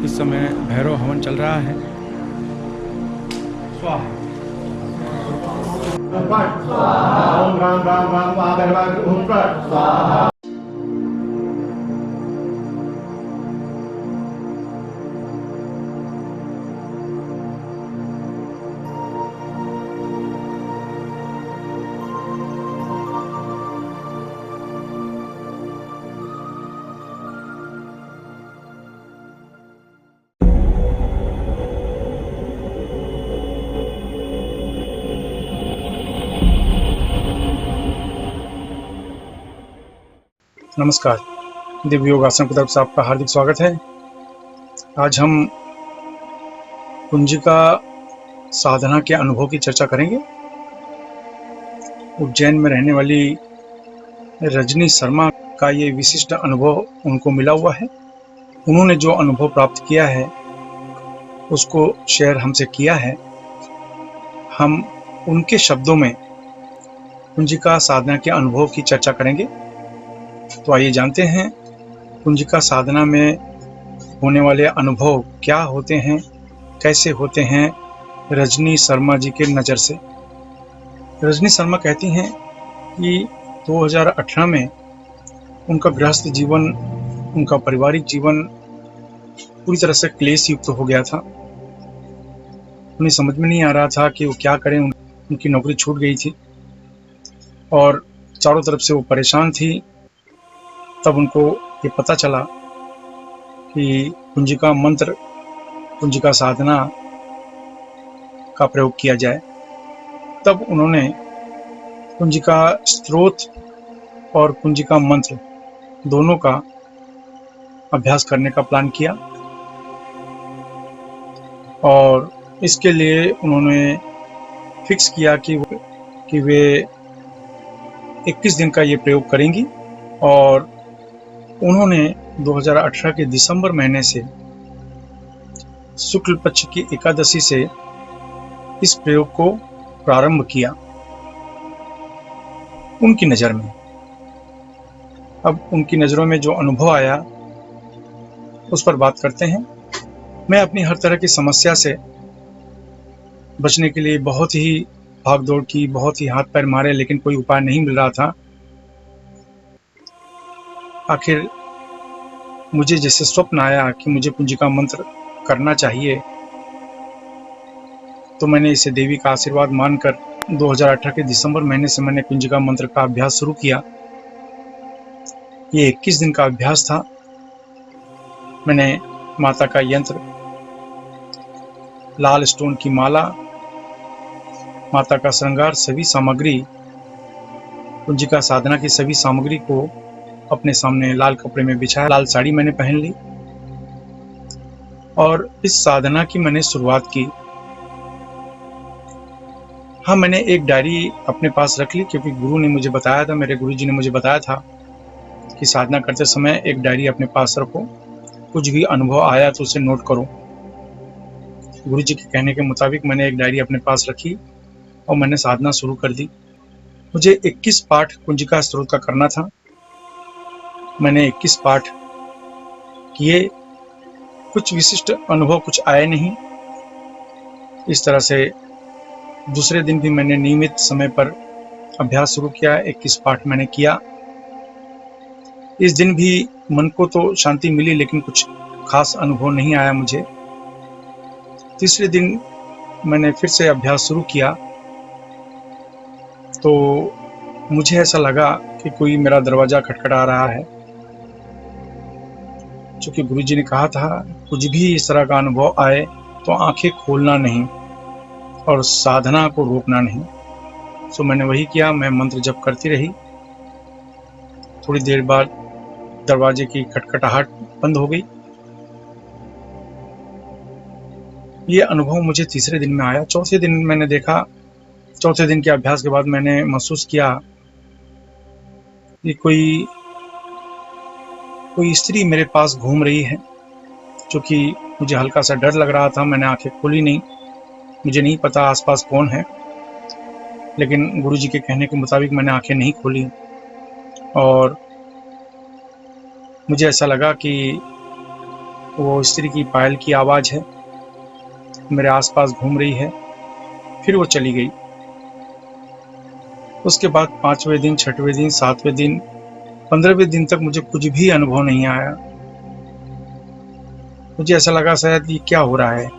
इस समय भैरव हवन चल रहा है। स्वाहा। ओम राम राम राम भैरवाय ओम स्वाहा। नमस्कार, दिव्य योग आश्रम की तरफ से आपका हार्दिक स्वागत है। आज हम कुंजिका साधना के अनुभव की चर्चा करेंगे। उज्जैन में रहने वाली रजनी शर्मा का ये विशिष्ट अनुभव उनको मिला हुआ है। उन्होंने जो अनुभव प्राप्त किया है उसको शेयर हमसे किया है। हम उनके शब्दों में कुंजिका साधना के अनुभव की चर्चा करेंगे। तो आइए जानते हैं कुंजिका साधना में होने वाले अनुभव क्या होते हैं, कैसे होते हैं रजनी शर्मा जी के नज़र से। रजनी शर्मा कहती हैं कि 2018 में उनका गृहस्थ जीवन, उनका पारिवारिक जीवन पूरी तरह से क्लेश युक्त हो गया था। उन्हें समझ में नहीं आ रहा था कि वो क्या करें। उनकी नौकरी छूट गई थी और चारों तरफ से वो परेशान थी। तब उनको ये पता चला कि कुंजिका मंत्र, कुंजिका साधना का प्रयोग किया जाए। तब उन्होंने कुंजिका स्त्रोत और कुंजिका मंत्र दोनों का अभ्यास करने का प्लान किया और इसके लिए उन्होंने फिक्स किया कि वे 21 दिन का ये प्रयोग करेंगी। और उन्होंने 2018 के दिसंबर महीने से शुक्ल पक्ष की एकादशी से इस प्रयोग को प्रारंभ किया उनकी नज़र में। अब उनकी नज़रों में जो अनुभव आया उस पर बात करते हैं। मैं अपनी हर तरह की समस्या से बचने के लिए बहुत ही भाग दौड़ की, बहुत ही हाथ पैर मारे, लेकिन कोई उपाय नहीं मिल रहा था। आखिर मुझे जैसे स्वप्न आया कि मुझे कुंजिका मंत्र करना चाहिए, तो मैंने इसे देवी का आशीर्वाद मानकर 2018 के दिसंबर महीने से मैंने कुंजिका मंत्र का अभ्यास शुरू किया। ये 21 दिन का अभ्यास था। मैंने माता का यंत्र, लाल स्टोन की माला, माता का श्रृंगार, सभी सामग्री, कुंजिका साधना की सभी सामग्री को अपने सामने लाल कपड़े में बिछाया। लाल साड़ी मैंने पहन ली और इस साधना की मैंने शुरुआत की। हाँ, मैंने एक डायरी अपने पास रख ली क्योंकि गुरु ने मुझे बताया था, मेरे गुरु जी ने मुझे बताया था कि साधना करते समय एक डायरी अपने पास रखो, कुछ भी अनुभव आया तो उसे नोट करो। गुरु जी के कहने के मुताबिक मैंने एक डायरी अपने पास रखी और मैंने साधना शुरू कर दी। मुझे 21 पाठ कुंजिका स्त्रोत का करना था। मैंने 21 पाठ किए। कुछ विशिष्ट अनुभव कुछ आए नहीं। इस तरह से दूसरे दिन भी मैंने नियमित समय पर अभ्यास शुरू किया। 21 पाठ मैंने किया। इस दिन भी मन को तो शांति मिली, लेकिन कुछ खास अनुभव नहीं आया मुझे। तीसरे दिन मैंने फिर से अभ्यास शुरू किया तो मुझे ऐसा लगा कि कोई मेरा दरवाज़ा खटखटा रहा है। चूँकि गुरुजी ने कहा था कुछ भी इस तरह का अनुभव आए तो आंखें खोलना नहीं और साधना को रोकना नहीं। सो मैंने वही किया। मैं मंत्र जप करती रही। थोड़ी देर बाद दरवाजे की खटखटाहट बंद हो गई। ये अनुभव मुझे तीसरे दिन में आया। चौथे दिन मैंने देखा, चौथे दिन के अभ्यास के बाद मैंने महसूस किया कि कोई स्त्री मेरे पास घूम रही है। क्योंकि मुझे हल्का सा डर लग रहा था, मैंने आंखें खोली नहीं। मुझे नहीं पता आसपास कौन है, लेकिन गुरुजी के कहने के मुताबिक मैंने आंखें नहीं खोली और मुझे ऐसा लगा कि वो स्त्री की पायल की आवाज़ है, मेरे आसपास घूम रही है। फिर वो चली गई। उसके बाद 5वें दिन, 6वें दिन, 7वें दिन, 15वें दिन तक मुझे कुछ भी अनुभव नहीं आया। मुझे ऐसा लगा शायद ये क्या हो रहा है।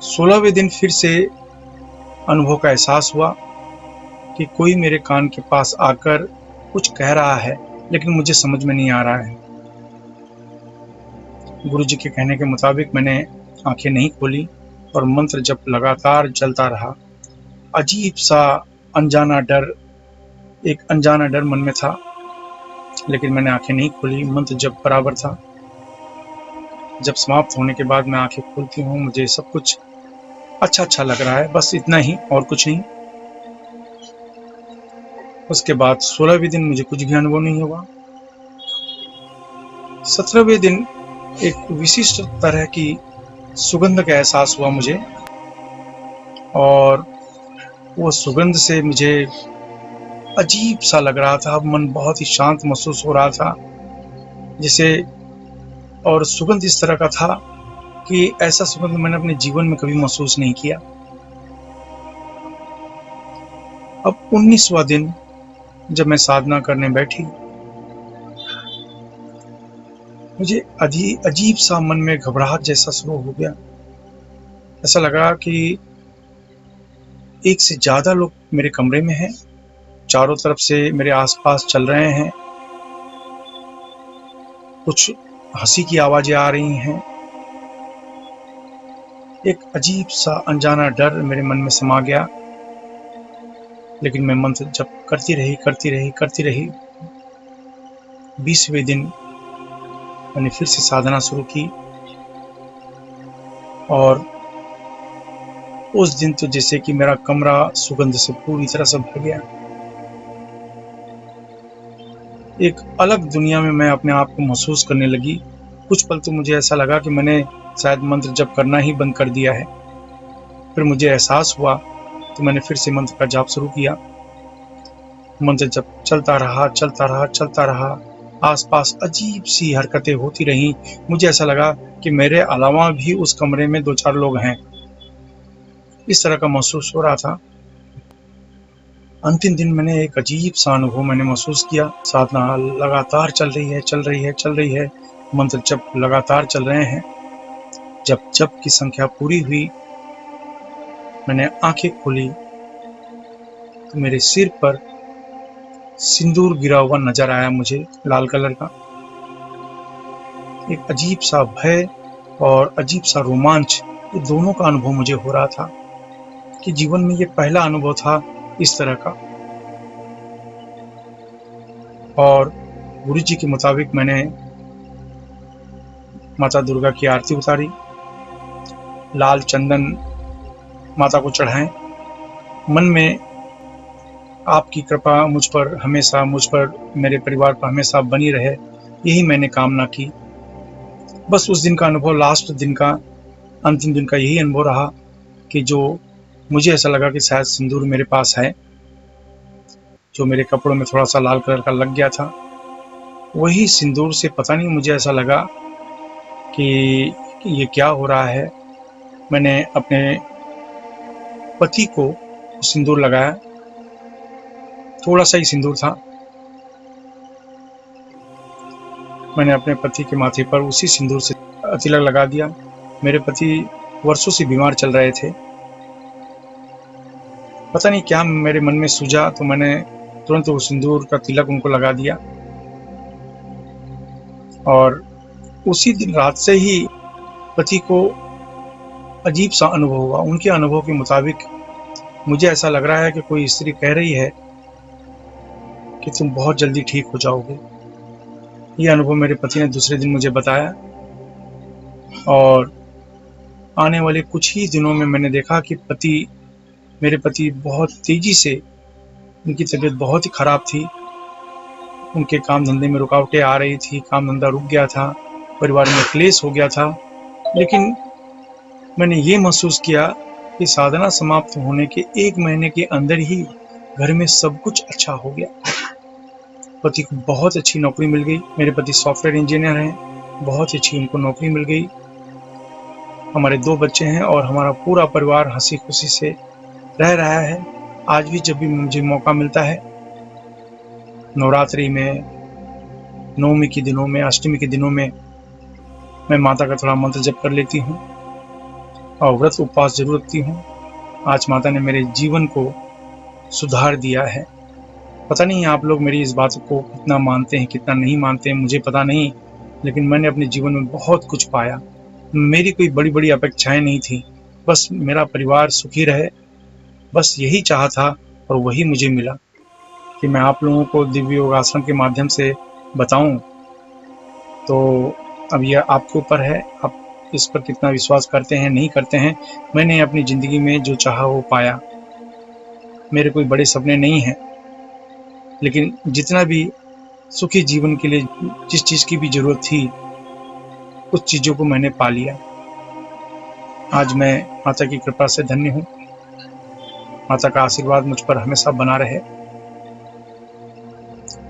16वें दिन फिर से अनुभव का एहसास हुआ कि कोई मेरे कान के पास आकर कुछ कह रहा है, लेकिन मुझे समझ में नहीं आ रहा है। गुरुजी के कहने के मुताबिक मैंने आंखें नहीं खोली और मंत्र जप लगातार चलता रहा। अजीब सा अनजाना डर, एक अनजाना डर मन में था, लेकिन मैंने आंखें नहीं खोली। मंत्र जप बराबर था। जब समाप्त होने के बाद मैं आंखें खोलती हूँ, मुझे सब कुछ अच्छा अच्छा लग रहा है, बस इतना ही और कुछ नहीं। उसके बाद 16वें दिन मुझे कुछ भी अनुभव नहीं हुआ। 17वें दिन एक विशिष्ट तरह की सुगंध का एहसास हुआ मुझे, और वो सुगंध से मुझे अजीब सा लग रहा था। मन बहुत ही शांत महसूस हो रहा था जैसे, और सुगंध इस तरह का था कि ऐसा सुगंध मैंने अपने जीवन में कभी महसूस नहीं किया। अब 19वां दिन जब मैं साधना करने बैठी, मुझे अजीब सा मन में घबराहट जैसा शुरू हो गया। ऐसा लगा कि एक से ज्यादा लोग मेरे कमरे में हैं, चारों तरफ से मेरे आसपास चल रहे हैं, कुछ हंसी की आवाजें आ रही हैं। एक अजीब सा अनजाना डर मेरे मन में समा गया, लेकिन मैं मंत्र जप करती रही। 20वें दिन मैंने फिर से साधना शुरू की, और उस दिन तो जैसे कि मेरा कमरा सुगंध से पूरी तरह से भर गया। एक अलग दुनिया में मैं अपने आप को महसूस करने लगी। कुछ पल तो मुझे ऐसा लगा कि मैंने शायद मंत्र जप करना ही बंद कर दिया है। फिर मुझे एहसास हुआ तो मैंने फिर से मंत्र का जाप शुरू किया। मंत्र जप चलता रहा। आसपास अजीब सी हरकतें होती रहीं। मुझे ऐसा लगा कि मेरे अलावा भी उस कमरे में 2-4 लोग हैं, इस तरह का महसूस हो रहा था। अंतिम दिन मैंने एक अजीब सा अनुभव मैंने महसूस किया। साधना लगातार चल रही है। मंत्र जप लगातार चल रहे हैं। जब जप की संख्या पूरी हुई, मैंने आंखें खोली तो मेरे सिर पर सिंदूर गिरा हुआ नजर आया मुझे, लाल कलर का। एक अजीब सा भय और अजीब सा रोमांच, ये दोनों का अनुभव मुझे हो रहा था कि जीवन में ये पहला अनुभव था इस तरह का। और गुरु जी के मुताबिक मैंने माता दुर्गा की आरती उतारी, लाल चंदन माता को चढ़ाएं। मन में आपकी कृपा मुझ पर, मेरे परिवार पर हमेशा बनी रहे, यही मैंने कामना की। बस उस दिन का अनुभव, लास्ट दिन का, अंतिम दिन का यही अनुभव रहा कि जो मुझे ऐसा लगा कि शायद सिंदूर मेरे पास है, जो मेरे कपड़ों में थोड़ा सा लाल कलर का लग गया था, वही सिंदूर से पता नहीं मुझे ऐसा लगा कि ये क्या हो रहा है। मैंने अपने पति को सिंदूर लगाया, थोड़ा सा ही सिंदूर था। मैंने अपने पति के माथे पर उसी सिंदूर से तिलक लगा दिया। मेरे पति वर्षों से बीमार चल रहे थे। पता नहीं क्या मेरे मन में सूझा, तो मैंने तुरंत वो सिंदूर का तिलक उनको लगा दिया। और उसी दिन रात से ही पति को अजीब सा अनुभव हुआ। उनके अनुभव के मुताबिक मुझे ऐसा लग रहा है कि कोई स्त्री कह रही है कि तुम बहुत जल्दी ठीक हो जाओगे। ये अनुभव मेरे पति ने दूसरे दिन मुझे बताया, और आने वाले कुछ ही दिनों में मैंने देखा कि मेरे पति बहुत तेजी से, उनकी तबीयत बहुत ही खराब थी। उनके काम धंधे में रुकावटें आ रही थी, काम धंधा रुक गया था, परिवार में क्लेश हो गया था। लेकिन मैंने ये महसूस किया कि साधना समाप्त होने के 1 महीने के अंदर ही घर में सब कुछ अच्छा हो गया। पति को बहुत अच्छी नौकरी मिल गई। मेरे पति सॉफ्टवेयर इंजीनियर हैं, बहुत ही अच्छी उनको नौकरी मिल गई। हमारे 2 बच्चे हैं और हमारा पूरा परिवार हंसी खुशी से रह रहा है। आज भी जब भी मुझे मौका मिलता है, नवरात्रि में, नवमी के दिनों में, अष्टमी के दिनों में, मैं माता का थोड़ा मंत्र जप कर लेती हूँ और व्रत उपवास जरूर रखती हूँ। आज माता ने मेरे जीवन को सुधार दिया है। पता नहीं आप लोग मेरी इस बात को कितना मानते हैं, कितना नहीं मानते हैं, मुझे पता नहीं, लेकिन मैंने अपने जीवन में बहुत कुछ पाया। मेरी कोई बड़ी बड़ी अपेक्षाएं नहीं थी, बस मेरा परिवार सुखी रहे, बस यही चाहा था और वही मुझे मिला कि मैं आप लोगों को दिव्य योग आश्रम के माध्यम से बताऊं। तो अब यह आपके ऊपर है, आप इस पर कितना विश्वास करते हैं, नहीं करते हैं। मैंने अपनी ज़िंदगी में जो चाहा वो पाया। मेरे कोई बड़े सपने नहीं हैं, लेकिन जितना भी सुखी जीवन के लिए जिस चीज़ की भी ज़रूरत थी, उस चीज़ों को मैंने पा लिया। आज मैं माता की कृपा से धन्य हूँ। माता का आशीर्वाद मुझ पर हमेशा बना रहे।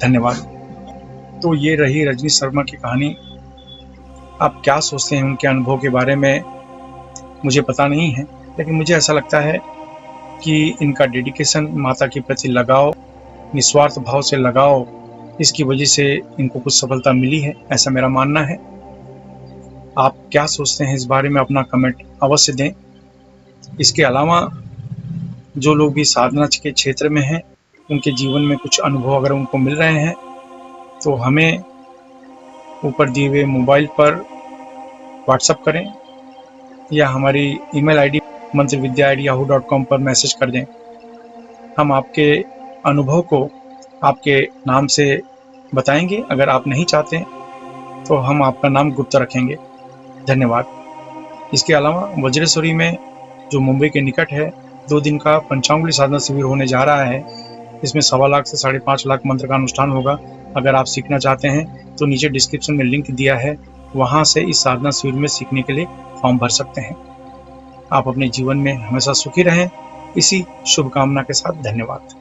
धन्यवाद। तो ये रही रजनी शर्मा की कहानी। आप क्या सोचते हैं उनके अनुभव के बारे में मुझे पता नहीं है, लेकिन मुझे ऐसा लगता है कि इनका डेडिकेशन, माता के प्रति लगाव, निस्वार्थ भाव से लगाव, इसकी वजह से इनको कुछ सफलता मिली है, ऐसा मेरा मानना है। आप क्या सोचते हैं इस बारे में अपना कमेंट अवश्य दें। इसके अलावा जो लोग भी साधना के क्षेत्र में हैं, उनके जीवन में कुछ अनुभव अगर उनको मिल रहे हैं तो हमें ऊपर दिए हुए मोबाइल पर व्हाट्सएप करें या हमारी ईमेल आईडी mantravidya@yahoo.com पर मैसेज कर दें। हम आपके अनुभव को आपके नाम से बताएंगे। अगर आप नहीं चाहते तो हम आपका नाम गुप्त रखेंगे। धन्यवाद। इसके अलावा वज्रेश्वरी में, जो मुंबई के निकट है, 2 दिन का पंचांगुली साधना शिविर होने जा रहा है। इसमें 1.25 लाख से 5.5 लाख मंत्र का अनुष्ठान होगा। अगर आप सीखना चाहते हैं तो नीचे डिस्क्रिप्शन में लिंक दिया है, वहाँ से इस साधना शिविर में सीखने के लिए फॉर्म भर सकते हैं। आप अपने जीवन में हमेशा सुखी रहें, इसी शुभकामना के साथ धन्यवाद।